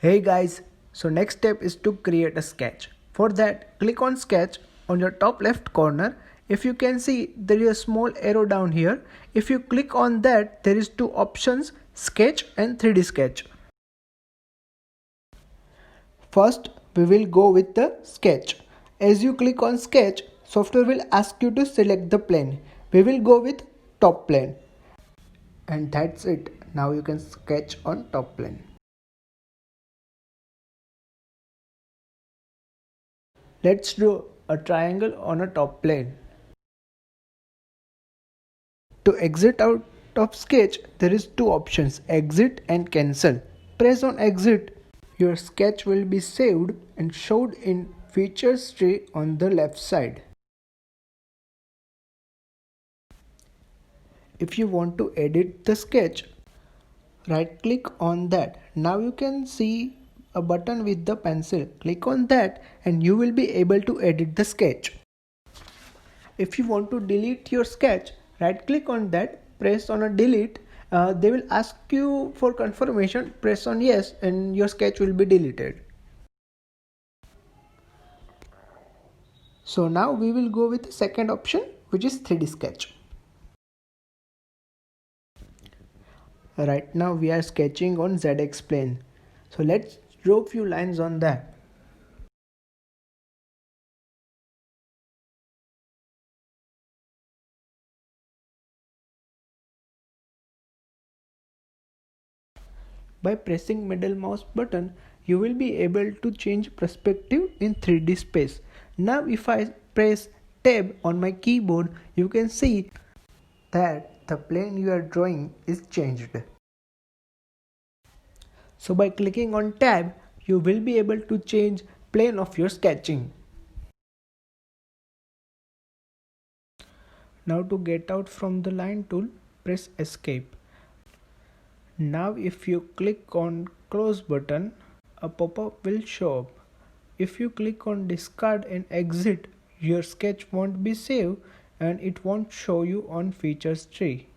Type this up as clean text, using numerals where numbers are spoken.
Hey guys, so next step is to create a sketch. For that, click on sketch on your top left corner. If you can see, there is a small arrow down here. If you click on that, there is two options, sketch and 3D sketch. First, we will go with the sketch. As you click on sketch, software will ask you to select the plane. We will go with top plane. And that's it. Now you can sketch on top plane. Let's draw a triangle on a top plane. To exit out of sketch, there is two options, exit and cancel. Press on exit. Your sketch will be saved and showed in features tree on the left side. If you want to edit the sketch, right click on that. Now you can see a button with the pencil. Click on that and you will be able to edit the sketch. If you want to delete your sketch, right click on that, press on a delete. They will ask you for confirmation, press on yes and your sketch will be deleted. So now we will go with the second option, which is 3D sketch. Right now we are sketching on ZX plane. So let's draw few lines on that. By pressing middle mouse button, you will be able to change perspective in 3D space. Now if I press tab on my keyboard, you can see that the plane you are drawing is changed. So by clicking on tab, you will be able to change plane of your sketching. Now to get out from the line tool, press escape. Now if you click on close button, a pop-up will show up. If you click on discard and exit, your sketch won't be saved and it won't show you on features tree.